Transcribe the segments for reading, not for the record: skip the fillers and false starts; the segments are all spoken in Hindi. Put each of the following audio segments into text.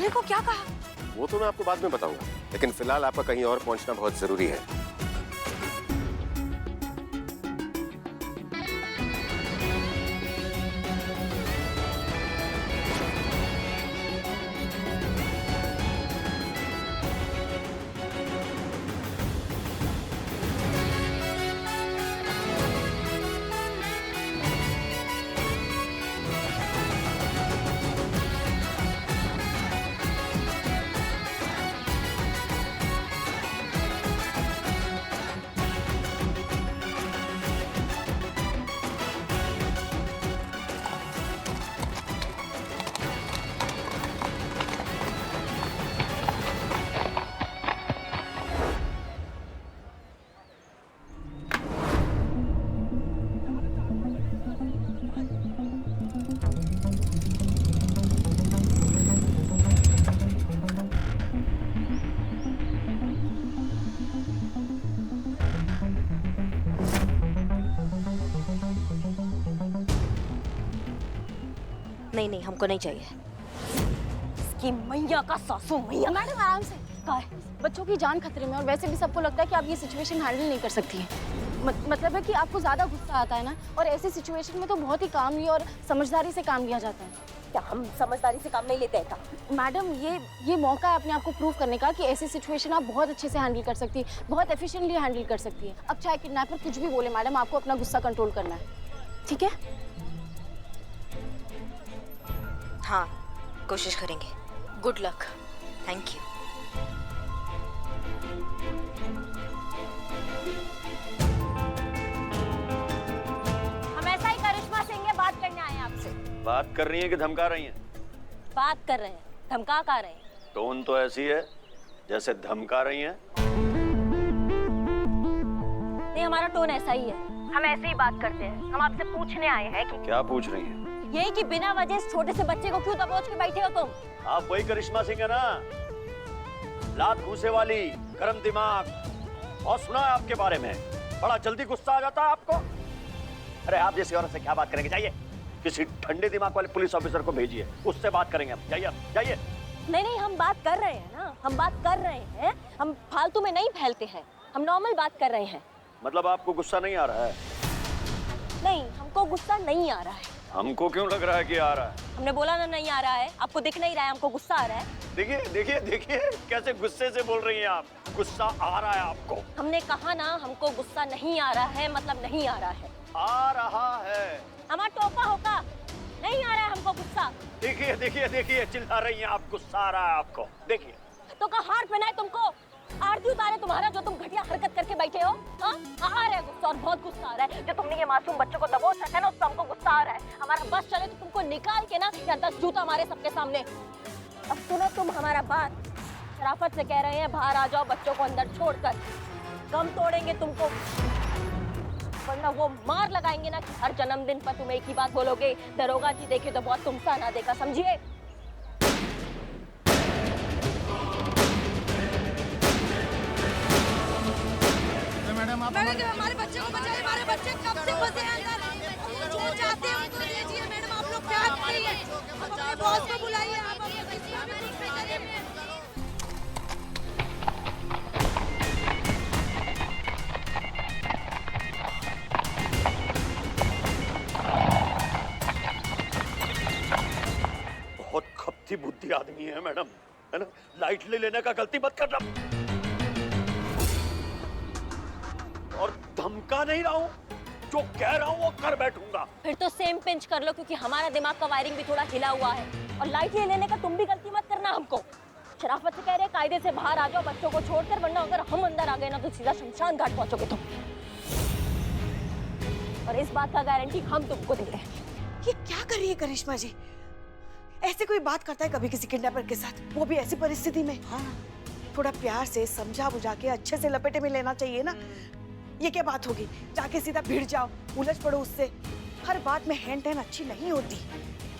दूल्हे को क्या कहा? वो तो मैं आपको बाद में बताऊंगा, लेकिन फिलहाल आपका कहीं और पहुंचना बहुत जरूरी है। नहीं नहीं, हमको नहीं चाहिए। इसकी मैया का सासू मैया। मैडम आराम से। क्या है? बच्चों की जान खतरे में, और वैसे भी सबको लगता है कि आप ये सिचुएशन हैंडल नहीं कर सकती हैं। मतलब है कि आपको ज्यादा गुस्सा आता है ना, और ऐसी सिचुएशन में तो बहुत ही कामली और समझदारी से काम लिया जाता है। क्या हम समझदारी से काम नहीं लेते हैं क्या? मैडम ये मौका है अपने आप को प्रूव करने का कि ऐसी सिचुएशन आप बहुत अच्छे से हैंडल कर सकती है, बहुत एफिशिएंटली हैंडल कर सकती है। अब चाहे किडनैपर कुछ भी बोले मैडम, आपको अपना गुस्सा कंट्रोल करना है, ठीक है? हाँ, कोशिश करेंगे। Good luck. Thank you. हम ऐसा ही करिश्मा सिंह है, बात करने आए हैं आपसे। बात कर रही हैं कि धमका रही हैं? बात कर रहे हैं, धमका का रहे हैं। टोन तो ऐसी है जैसे धमका रही हैं। नहीं, हमारा टोन ऐसा ही है, हम ऐसे ही बात करते हैं। हम आपसे पूछने आए हैं कि क्या पूछ रही हैं? यही कि बिना वजह इस छोटे से बच्चे को क्यों दबोच के बैठे हो तुम? आप वही करिश्मा सिंह है ना, लात घूसे वाली, गरम दिमाग। और सुना है आपके बारे में, बड़ा जल्दी गुस्सा आ जाता है आपको। अरे आप जैसी औरत से क्या बात करेंगे? जाइए, किसी ठंडे दिमाग वाले पुलिस ऑफिसर को भेजिए, उससे बात करेंगे हम। जाइए जाइए। नहीं नहीं, हम बात कर रहे हैं ना, हम बात कर रहे हैं। हम फालतू में नहीं फैलते हैं, हम नॉर्मल बात कर रहे हैं। मतलब आपको गुस्सा नहीं आ रहा है? नहीं, हमको गुस्सा नहीं आ रहा है। हमको क्यों लग रहा है कि आ रहा है? हमने बोला ना नहीं आ रहा है, आपको दिख नहीं रहा है हमको गुस्सा आ रहा है। देखिए देखिए देखिए, कैसे गुस्से से बोल रही हैं आप। गुस्सा आ रहा है आपको? हमने कहा ना हमको गुस्सा नहीं आ रहा है, मतलब नहीं आ रहा है। आ रहा है। हमारा टोपा होगा, नहीं आ रहा है हमको गुस्सा। देखिए देखिए देखिए, चिल्ला रही हैं आप, गुस्सा आ रहा है आपको। देखिए तो का हार पहनाए तुमको, आरती उतारे तुम्हारा, जो तुम घटिया हरकत करके बैठे हो। हाँ, आ रहा है गुस्सा, और बहुत गुस्सा आ रहा है। जो तुमने ये मासूम बच्चों को दबोच रखा है ना, उससे हमको गुस्सा आ रहा है। हमारा बस चले तो तुमको निकाल के ना या 10 जूता मारे सबके सामने। अब सुनो तुम हमारा बात, शराफत से कह रहे हैं बाहर आ जाओ बच्चों को अंदर छोड़कर, गम तोड़ेंगे तुमको, वरना वो मार लगाएंगे ना कि हर जन्मदिन पर तुम एक ही बात बोलोगे, दरोगा जी देखे तो बहुत तुमसा ना देखा, समझिए? मैडम जी, हमारे बच्चे को बचाइए, हमारे बच्चे कब से फंसे हैं अंदर। जो चाहते हैं उनको दीजिए मैडम, आप लोग क्या कर रही हैं? अपने बॉस को बुलाइए, आप अपने किसी भी कुछ भी करिए। बहुत खपती बुद्धि आदमी है मैडम, है ना? लाइट ले लेने का गलती मत करना। और धमका नहीं रहा हूँ, जो कह रहा हूँ वो कर बैठूंगा। फिर तो सेम पिंच कर लो, क्योंकि हमारा दिमाग का वायरिंग भी थोड़ा हिला हुआ है। और लाइट ले लेने का तुम भी गलती मत करना हमको। शराफत से कह रहे हैं कायदे से बाहर आ जाओ बच्चों को छोड़कर, वरना अगर हम अंदर आ गए ना तो सीधा शमशान घाट पहुंचोगे तुम। और इस बात का गारंटी हम तुमको दे रहे हैं। ये क्या कर रही है करिश्मा जी? ऐसे कोई बात करता है कभी किसी किडनैपर के साथ, वो भी ऐसी परिस्थिति में? हाँ, थोड़ा प्यार से समझा बुझा के अच्छे से लपेटे में लेना चाहिए ना। ये क्या बात होगी, जाके सीधा भिड़ जाओ, उलझ पड़ो उससे। हर बात में हैंड टैन अच्छी नहीं होती,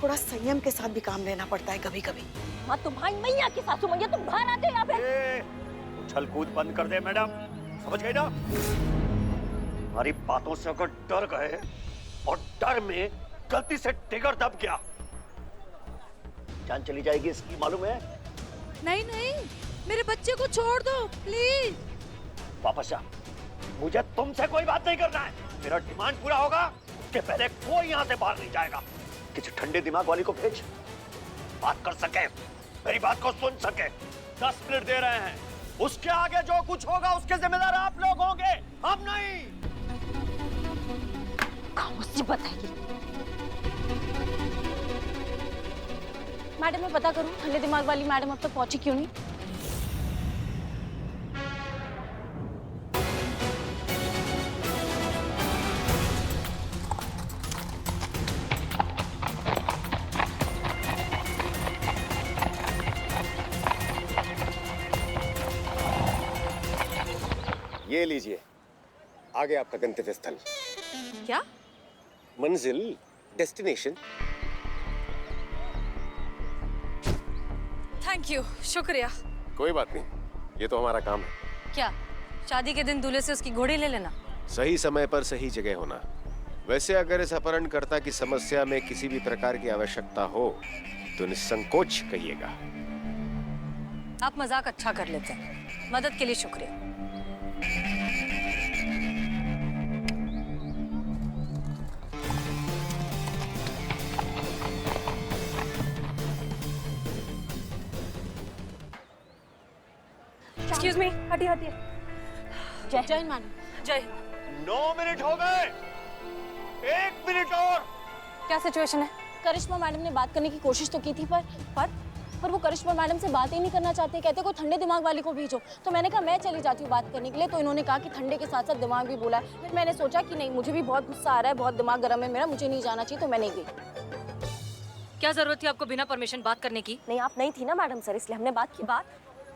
थोड़ा संयम के साथ भी काम लेना पड़ता है कभी कभी। माँ तुम्हारी मैया की सासू मैया, तुम बाहर आते हो या फिर? उछल कूद बंद कर दे मैडम, समझ गई ना? हमारी बातों से अगर डर गए और डर में गलती से ट्रिगर दब गया, जान चली जाएगी इसकी, मालूम है? नहीं नहीं, मेरे बच्चे को छोड़ दो प्लीज। वापस जा। मुझे तुमसे कोई बात नहीं करना है। मेरा डिमांड पूरा होगा उसके पहले कोई यहाँ से बाहर नहीं जाएगा। किसी ठंडे दिमाग वाली को भेज, बात कर सके, मेरी बात को सुन सके। 10 मिनट दे रहे हैं, उसके आगे जो कुछ होगा उसके जिम्मेदार आप लोग होंगे, हम नहीं। मुसीबत है ये। मैडम मैं पता करूं ठंडे दिमाग वाली मैडम अब तक पहुंची क्यों नहीं? ये लीजिए, आगे आपका गंतव्य स्थल। क्या? मंजिल, डेस्टिनेशन। थैंक यू, शुक्रिया। कोई बात नहीं, ये तो हमारा काम है। क्या शादी के दिन दूल्हे से उसकी घोड़ी ले लेना? सही समय पर सही जगह होना। वैसे अगर इस अपहरणकर्ता की समस्या में किसी भी प्रकार की आवश्यकता हो तो निसंकोच कहिएगा। आप मजाक अच्छा कर लेते हैं, मदद के लिए शुक्रिया। एक्सक्यूज मी, हटिए हटिए। जय मैडम। जय। 9 मिनट हो गए, 1 मिनट और। क्या सिचुएशन है? करिश्मा मैडम ने बात करने की कोशिश तो की थी पर वो करिश्मा मैडम से बात ही नहीं करना चाहते। कहते कोई ठंडे दिमाग वाली को भेजो। तो मैंने कहा मैं चली जाती हूँ बात करने के लिए। तो इन्होंने कहा कि ठंडे के साथ साथ दिमाग भी बोला है। फिर मैंने सोचा कि नहीं, मुझे भी बहुत गुस्सा आ रहा है, बहुत दिमाग गर्म है मेरा, मुझे नहीं जाना चाहिए, तो मैं नहीं गई। क्या जरूरत थी आपको बिना परमिशन बात करने की? नहीं, आप नहीं थी ना मैडम सर, इसलिए हमने बात की।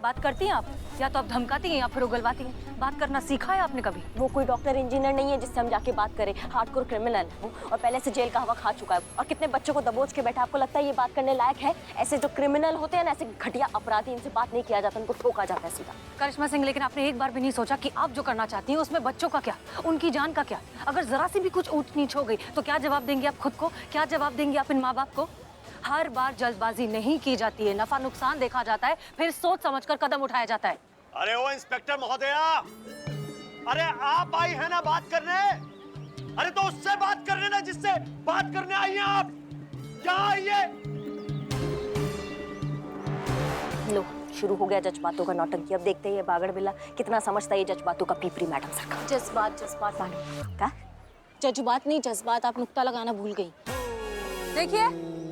बात करती हैं आप, या तो आप धमकाती हैं या फिर उगलवाती हैं। बात करना सीखा है आपने कभी? वो कोई डॉक्टर इंजीनियर नहीं है जिससे हम जाके बात करें। हार्डकोर क्रिमिनल हूँ और पहले से जेल का हवा खा चुका है। और कितने बच्चों को दबोच के बैठा। आपको लगता है ये बात करने लायक है? ऐसे जो क्रिमिनल होते हैं ना, ऐसे घटिया अपराधी, इनसे बात नहीं किया जाता, उनको ठोका जाता है सीधा। करिश्मा सिंह, लेकिन आपने एक बार भी नहीं सोचा कि आप जो करना चाहती हैं उसमें बच्चों का क्या, उनकी जान का क्या? अगर जरा सी भी कुछ ऊंच नीच हो गई तो क्या जवाब देंगे आप खुद को? क्या जवाब देंगे आप इन माँ बाप को? हर बार जल्दबाजी नहीं की जाती है, नफा नुकसान देखा जाता है, फिर सोच समझकर कदम उठाया जाता है। अरे ओ इंस्पेक्टर महोदया, अरे आप आई है ना बात करने? अरे तो उससे बात करने ना जिससे बात करने आई हैं आप। यहाँ आइए। लो, शुरू हो गया जज्बातों का नौटंकी। अब देखते हैं ये बागड़ बिल्ला कितना समझता है ये जज्बातों का पीपरी मैडम सर का। जज्बात मैडम क्या? जज्बात नहीं, जज्बात। आप नुक्ता लगाना भूल गई। देखिए,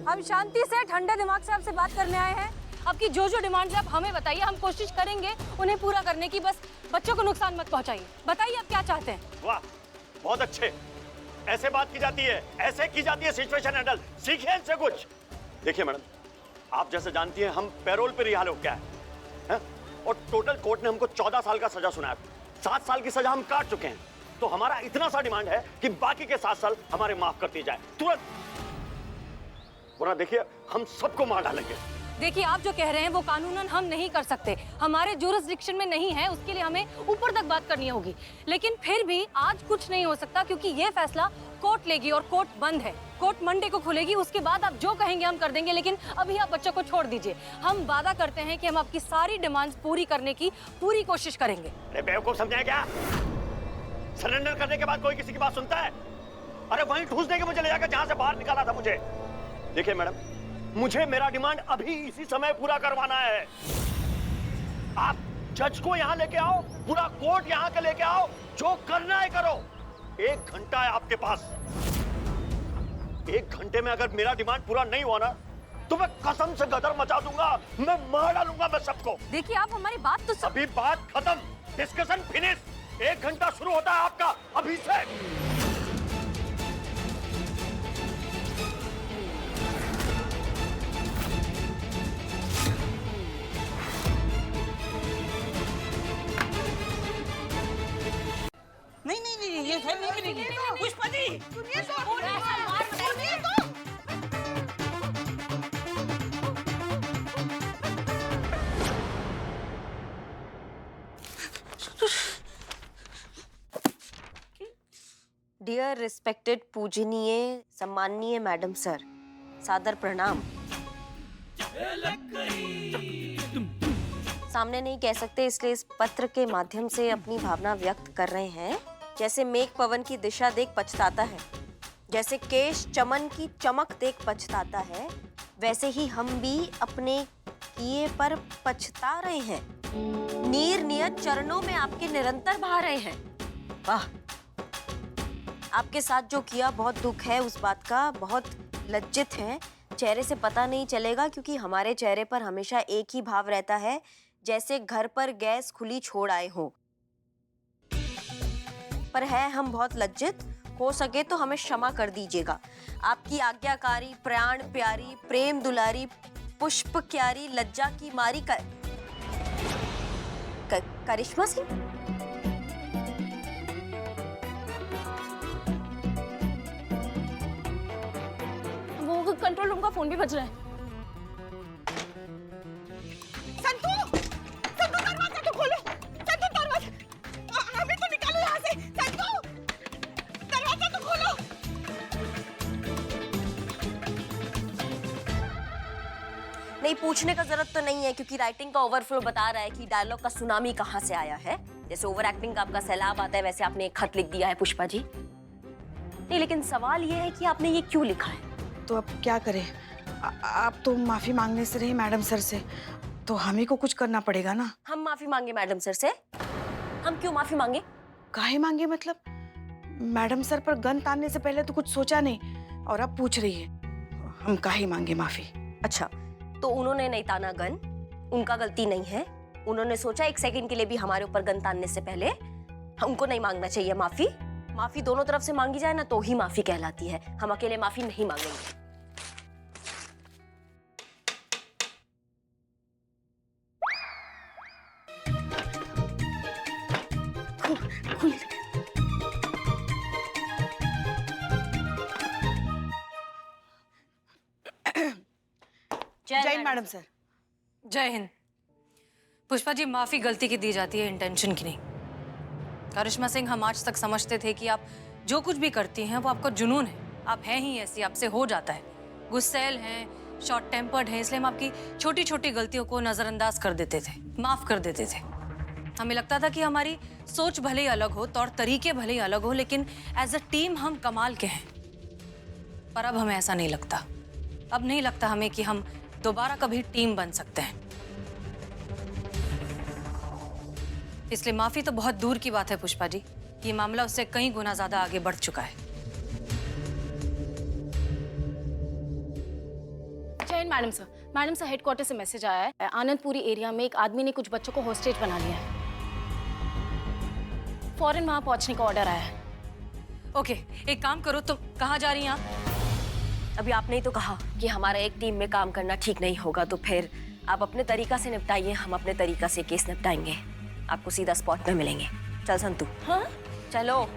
हम शांति से ठंडे दिमाग से आपसे बात करने आए हैं। आपकी जो जो डिमांड है आप हमें बताइए, हम कोशिश करेंगे उन्हें पूरा करने की। बस बच्चों को नुकसान मत पहुंचाइए। बताइए आप क्या चाहते हैं? वाह, बहुत अच्छे। ऐसे बात की जाती है, ऐसे की जाती है सिचुएशन हैंडल। सीखिए इनसे कुछ। देखिए मैडम, आप जैसे जानती हैं हम पैरोल पे रिहा हो गया है और टोटल कोर्ट ने हमको 14 साल का सजा सुनाया। 7 साल की सजा हम काट चुके हैं। तो हमारा इतना सा डिमांड है कि बाकी के 7 साल हमारे माफ कर दिए जाए तुरंत, वरना देखिए हम सबको मार डालेंगे। देखिए, आप जो कह रहे हैं वो कानूनन हम नहीं कर सकते, हमारे जुरिस्डिक्शन में नहीं है। उसके लिए हमें ऊपर तक बात करनी होगी। लेकिन फिर भी आज कुछ नहीं हो सकता क्योंकि ये फैसला कोर्ट लेगी और कोर्ट बंद है। कोर्ट मंडे को खुलेगी, उसके बाद आप जो कहेंगे हम कर देंगे। लेकिन अभी आप बच्चों को छोड़ दीजिए। हम वादा करते हैं कि हम आपकी सारी डिमांड्स पूरी करने की पूरी कोशिश करेंगे। अरे बेवकूफ समझे क्या? सरेंडर करने के बाद कोई किसी की बात सुनता है? अरे वहीं ठूस देंगे मुझे ले जाकर जहां से बाहर निकाला था मुझे। देखिए मैडम, मुझे मेरा डिमांड अभी इसी समय पूरा करवाना है। आप जज को यहाँ लेके आओ, पूरा कोर्ट यहाँ के लेके आओ, जो करना है करो। 1 घंटा है आपके पास। 1 घंटे में अगर मेरा डिमांड पूरा नहीं हुआ ना तो मैं कसम से गदर मचा दूंगा, मैं मार डालूंगा मैं सबको। देखिए, आप हमारी बात तो अभी बात खत्म, डिस्कशन फिनिश। 1 घंटा शुरू होता है आपका अभी से। नहीं, ये फैल नहीं मिलेगी। पुष्पा जी, सुनिए तो। डियर रिस्पेक्टेड पूजनीय सम्माननीय मैडम सर, सादर प्रणाम। सामने नहीं कह सकते, इसलिए इस पत्र के माध्यम से अपनी भावना व्यक्त कर रहे हैं। जैसे मेघ पवन की दिशा देख पछताता है, जैसे केश चमन की चमक देख पछताता है, वैसे ही हम भी अपने किए पर पछता रहे हैं। नीर नियत चरणों में आपके निरंतर बहा रहे हैं। वाह, आपके साथ जो किया बहुत दुख है उस बात का, बहुत लज्जित है। चेहरे से पता नहीं चलेगा क्योंकि हमारे चेहरे पर हमेशा एक ही भाव रहता है, जैसे घर पर गैस खुली छोड़ आए हो। पर है हम बहुत लज्जित, हो सके तो हमें क्षमा कर दीजिएगा। आपकी आज्ञाकारी, प्राण प्यारी, प्रेम दुलारी, पुष्प क्यारी, लज्जा की मारी करिश्मा सिंह। वो कंट्रोल रूम का फोन भी बज रहा है। संतू, संतू दरवाजा तो खोलो, संतू दरवाजा, हमें तो निकालो यहाँ से, संतू दरवाजा तो खोलो। नहीं, पूछने का जरूरत तो नहीं है क्योंकि राइटिंग का ओवरफ्लो बता रहा है कि डायलॉग का सुनामी कहाँ से आया है। जैसे ओवर एक्टिंग का आपका सैलाब आता है, वैसे आपने एक खत लिख दिया है पुष्पा जी। नहीं, लेकिन सवाल ये है कि आपने ये क्यों लिखा है? तो अब क्या करें? आप तो माफी मांगने से रही मैडम सर से, तो हमें को कुछ करना पड़ेगा ना। हम माफी मांगे मैडम सर से? हम क्यों माफी मांगे? काहे मांगे मतलब? मैडम सर पर गन तानने से पहले तो कुछ सोचा नहीं और अब पूछ रही है। हम काहे मांगे माफी? अच्छा, तो उन्होंने नहीं ताना गन, उनका गलती नहीं है। उन्होंने सोचा एक सेकंड के लिए भी हमारे ऊपर गन तानने से पहले हमको नहीं मांगना चाहिए माफी। माफी दोनों तरफ से मांगी जाए ना तो ही माफी कहलाती है। हम अकेले माफी नहीं मांगेंगे। जय हिंद मैडम सर। जय हिंद। पुष्पा जी, माफी गलती की दी जाती है, इंटेंशन की नहीं। करिश्मा सिंह, हम आज तक समझते थे कि आप जो कुछ भी करती हैं वो आपका जुनून है। आप हैं ही ऐसी, आपसे हो जाता है। गुस्सैल हैं, शॉर्ट टेम्पर्ड हैं, इसलिए हम आपकी छोटी छोटी गलतियों को नजरअंदाज कर देते थे, माफ कर देते थे। हमें लगता था कि हमारी सोच भले ही अलग हो, तौर तरीके भले ही अलग हो, लेकिन एज अ टीम हम कमाल के हैं। पर अब हमें ऐसा नहीं लगता। अब नहीं लगता हमें कि हम दोबारा कभी टीम बन सकते हैं। इसलिए माफी तो बहुत दूर की बात है पुष्पा जी। ये मामला उससे कई गुना ज्यादा आगे बढ़ चुका है। जय Hind madam sir. Madam sir, headquarter से मैसेज आया है, आनंदपुरी एरिया में एक आदमी ने कुछ बच्चों को हॉस्टेज बना लिया है। फौरन वहां पहुंचने का ऑर्डर आया है। ओके, एक काम करो, तुम कहाँ जा रही हैं आप? अभी आपने ही तो कहा कि हमारा एक टीम में काम करना ठीक नहीं होगा, तो फिर आप अपने तरीका से निपटाइए, हम अपने तरीका से केस निपटाएंगे। आपको सीधा स्पॉट में मिलेंगे। चल संतू। हाँ? चलो।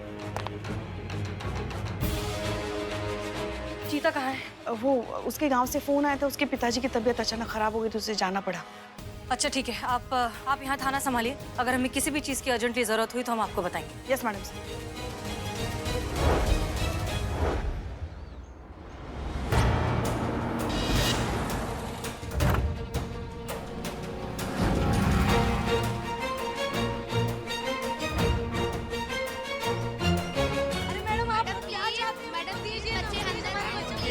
चीता कहाँ है? वो उसके गांव से फोन आया था, उसके पिताजी की तबीयत अचानक खराब हो गई तो उसे जाना पड़ा। अच्छा ठीक है, आप यहाँ थाना संभालिए। अगर हमें किसी भी चीज़ की अर्जेंटली जरूरत हुई तो हम आपको बताएंगे। Yes madam sir.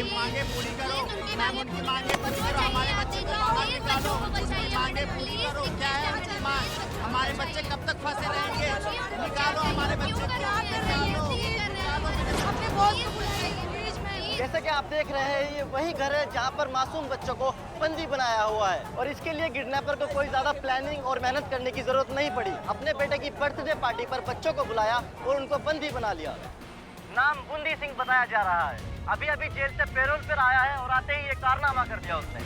मांगे पूरी करो, मैम उनकी मांगे पूरी करो, हमारे बच्चे को बाहर निकालो, उनकी मांगे पूरी करो। क्या है उनकी मांग? हमारे बच्चे कब तक फंसे रहेंगे? निकालो हमारे बच्चे को, जैसे कि आप देख रहे हैं, ये वही घर है जहाँ पर मासूम बच्चों को बंदी बनाया हुआ है और इसके लिए किडनैपर को कोई ज्यादा प्लानिंग और मेहनत करने की जरूरत नहीं पड़ी। अपने बेटे की बर्थडे पार्टी पर बच्चों को बुलाया और उनको बंदी बना लिया। नाम बूंदी सिंह बताया जा रहा है। अभी अभी जेल से पैरोल पर आया है और आते ही ये कारनामा कर दिया उसने।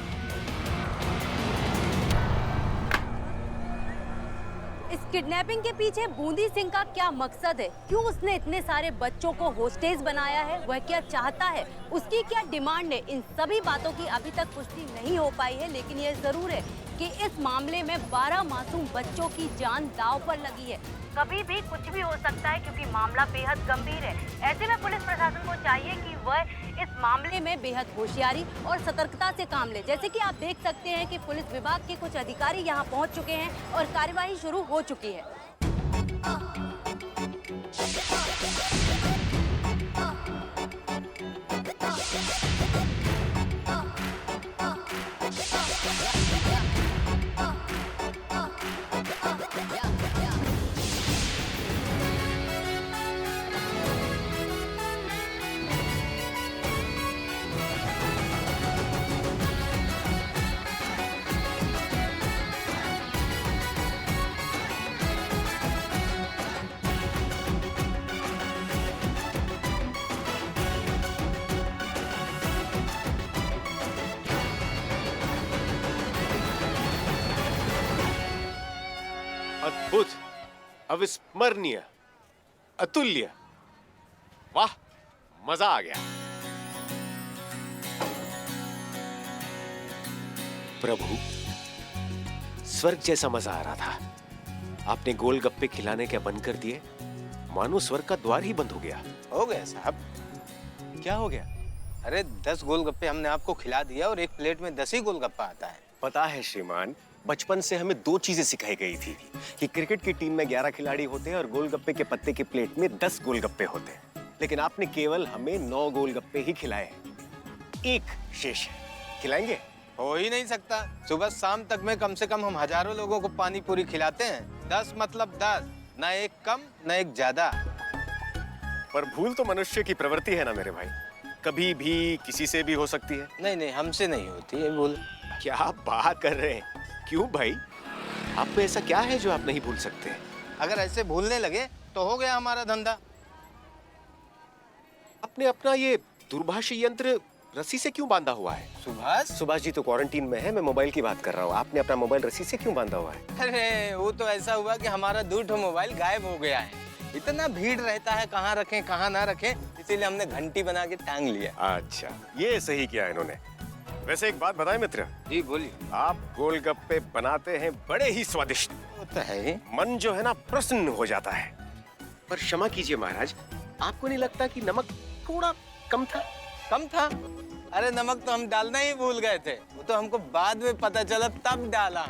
इस किडनैपिंग के पीछे बूंदी सिंह का क्या मकसद है? क्यों उसने इतने सारे बच्चों को होस्टेज बनाया है? वह क्या चाहता है? उसकी क्या डिमांड है? इन सभी बातों की अभी तक पुष्टि नहीं हो पाई है, लेकिन यह जरूर है कि इस मामले में 12 मासूम बच्चों की जान दांव पर लगी है। कभी भी कुछ भी हो सकता है क्योंकि मामला बेहद गंभीर है। ऐसे में पुलिस प्रशासन को चाहिए कि वह इस मामले में बेहद होशियारी और सतर्कता से काम ले। जैसे कि आप देख सकते हैं कि पुलिस विभाग के कुछ अधिकारी यहाँ पहुँच चुके हैं और कार्यवाही शुरू हो चुकी है। अद्भुत, अविस्मरणीय, अतुल्य, वाह, मजा आ गया। प्रभु, स्वर्ग जैसा मजा आ रहा था। आपने गोलगप्पे खिलाने क्या बंद कर दिए? मानो स्वर्ग का द्वार ही बंद हो गया। हो गया साहब। क्या हो गया? अरे 10 गोलगप्पे हमने आपको खिला दिया और एक प्लेट में 10 ही गोलगप्पा आता है। पता है श्रीमान, बचपन से हमें 2 चीजें सिखाई गई थी कि क्रिकेट की टीम में 11 खिलाड़ी होते हैं और गोलगप्पे के पत्ते की प्लेट में 10 गोलगप्पे होते हैं। लेकिन आपने केवल हमें 9 गोलगप्पे ही खिलाए हैं। एक शेष है, खिलाएंगे? हो ही नहीं सकता। सुबह शाम तक में कम से कम हम हजारों लोगों को पानी पूरी खिलाते हैं। 10 मतलब 10, न एक कम न एक ज्यादा। पर भूल तो मनुष्य की प्रवृत्ति है ना मेरे भाई, कभी भी किसी से भी हो सकती है। नहीं नहीं, हमसे नहीं होती है भूल। क्या बात कर रहे हैं? क्यों भाई, आप में ऐसा क्या है जो आप नहीं भूल सकते? अगर ऐसे भूलने लगे तो हो गया हमारा धंधा। आपने अपना ये दूरभाषी यंत्र रस्सी से क्यों बांधा हुआ है? सुभाष जी तो क्वारंटीन में है, मैं मोबाइल की बात कर रहा हूँ। आपने अपना मोबाइल रस्सी से क्यों बांधा हुआ है? अरे वो तो ऐसा हुआ कि हमारा 2 मोबाइल गायब हो गया है। इतना भीड़ रहता है, कहाँ रखें कहाँ ना रखें, इसीलिए हमने घंटी बना के टांग लिया। अच्छा, ये सही किया इन्होंने। वैसे एक बात बताएं मित्र। जी बोलिए। आप गोलगप्पे बनाते हैं बड़े ही स्वादिष्ट। वो तो है ही। मन जो है ना प्रसन्न हो जाता है। पर क्षमा कीजिए महाराज, आपको नहीं लगता कि नमक थोड़ा कम था? कम था? अरे नमक तो हम डालना ही भूल गए थे। वो तो हमको बाद में पता चला, तब डाला।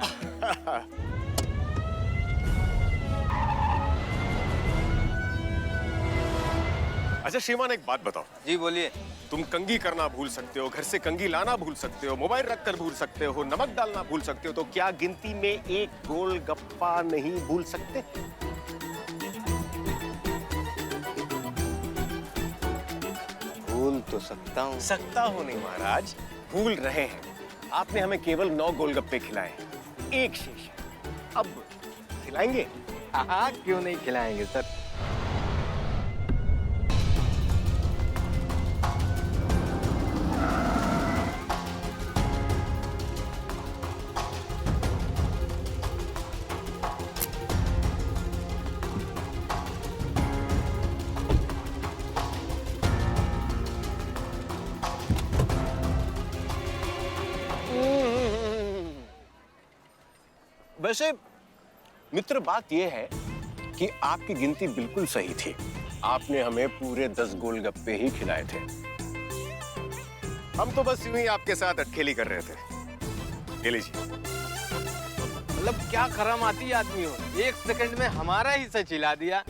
अच्छा श्रीमान, एक बात बताओ। जी बोलिए। तुम कंघी करना भूल सकते हो, घर से कंघी लाना भूल सकते हो, मोबाइल रखकर भूल सकते हो, नमक डालना भूल सकते हो, तो क्या गिनती में एक गोलगप्पा नहीं भूल सकते? भूल तो सकता हूँ। सकता हो नहीं महाराज, भूल रहे हैं। आपने हमें केवल 9 गोलगप्पे खिलाए, एक शेष है। अब खिलाएंगे? हाँ, क्यों नहीं खिलाएंगे सर। वैसे मित्र, बात यह है कि आपकी गिनती बिल्कुल सही थी। आपने हमें पूरे 10 गोलगप्पे ही खिलाए थे। हम तो बस यूं ही आपके साथ अटखेली कर रहे थे। ये लीजिए। मतलब क्या करामाती आदमी हो, 1 सेकंड में हमारा हिस्सा चिल्ला दिया।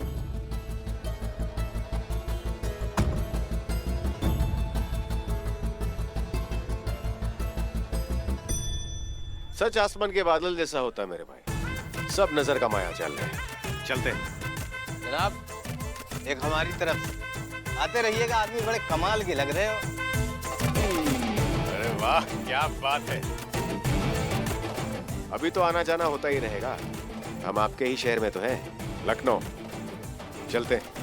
सच आसमान के बादल जैसा होता है मेरे भाई। सब नजर का माया चल रहे हैं। चलते हैं जनाब, एक हमारी तरफ से आते रहिएगा। आदमी बड़े कमाल के लग रहे हो। अरे वाह, क्या बात है। अभी तो आना जाना होता ही रहेगा। हम आपके ही शहर में तो हैं, लखनऊ। चलते हैं।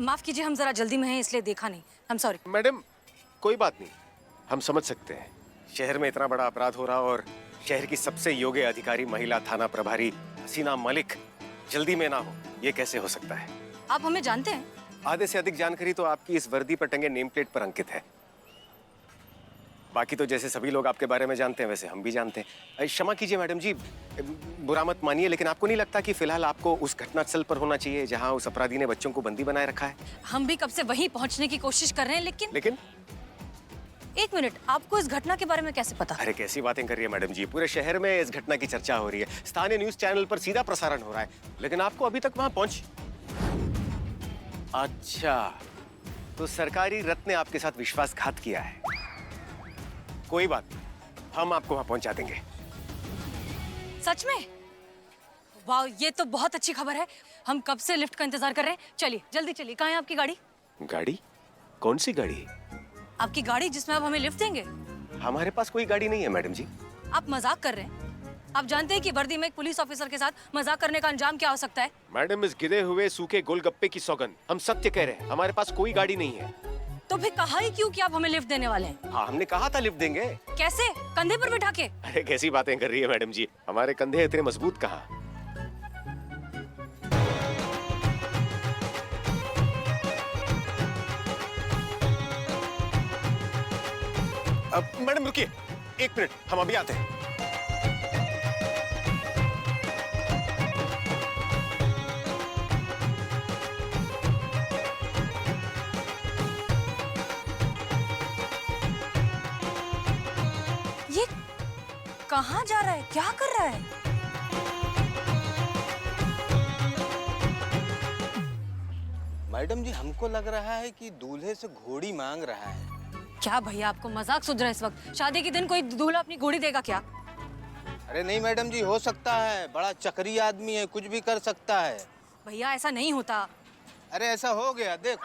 माफ कीजिए, हम जरा जल्दी में हैं इसलिए देखा नहीं। I'm sorry। मैडम कोई बात नहीं, हम समझ सकते हैं। शहर में इतना बड़ा अपराध हो रहा और शहर की सबसे योग्य अधिकारी महिला थाना प्रभारी हसीना मलिक जल्दी में ना हो, ये कैसे हो सकता है? आप हमें जानते हैं? आधे से अधिक जानकारी तो आपकी इस वर्दी पर टंगे नेम प्लेट पर अंकित है। बाकी तो जैसे सभी लोग आपके बारे में जानते हैं वैसे हम भी जानते हैं। क्षमा कीजिए मैडम जी, बुरा मत मानिए, लेकिन आपको नहीं लगता कि फिलहाल आपको उस घटनास्थल पर होना चाहिए जहां उस अपराधी ने बच्चों को बंदी बनाए रखा है? हम भी कब से वहीं पहुंचने की कोशिश कर रहे हैं, लेकिन एक मिनट, आपको इस घटना के बारे में कैसे पता? अरे कैसी बातें कर रही है मैडम जी, पूरे शहर में इस घटना की चर्चा हो रही है, स्थानीय न्यूज चैनल पर सीधा प्रसारण हो रहा है, लेकिन आपको अभी तक वहां पहुंच। अच्छा, तो सरकारी रत्न ने आपके साथ विश्वासघात किया है। कोई बात नहीं, हम आपको वहां पहुंचा देंगे। सच में? वाह, ये तो बहुत अच्छी खबर है। हम कब से लिफ्ट का इंतजार कर रहे हैं। चलिए जल्दी चलिए। कहाँ है आपकी गाड़ी? गाड़ी? कौन सी गाड़ी? आपकी गाड़ी जिसमें आप हमें लिफ्ट देंगे। हमारे पास कोई गाड़ी नहीं है मैडम जी। आप मजाक कर रहे हैं? आप जानते हैं कि वर्दी में एक पुलिस ऑफिसर के साथ मजाक करने का अंजाम क्या हो सकता है? मैडम, इस गिरे हुए सूखे गोलगप्पे की सौगंध, हम सत्य कह रहे हैं, हमारे पास कोई गाड़ी नहीं है। तो फिर कहा ही क्यों कि आप हमें लिफ्ट देने वाले हैं? हाँ, हमने कहा था लिफ्ट देंगे। कैसे? कंधे पर बिठा के? अरे कैसी बातें कर रही है मैडम जी, हमारे कंधे इतने मजबूत कहाँ। अब मैडम रुकिए, एक मिनट, हम अभी आते हैं। ये कहाँ जा रहा है? क्या कर रहा है? मैडम जी, हमको लग रहा है कि दूल्हे से घोड़ी मांग रहा है। क्या भैया, आपको मजाक सूझ रहा है इस वक्त? शादी के दिन कोई दूल्हा अपनी घोड़ी देगा क्या? अरे नहीं मैडम जी, हो सकता है, बड़ा चक्री आदमी है, कुछ भी कर सकता है। भैया ऐसा नहीं होता। अरे ऐसा हो गया, देख।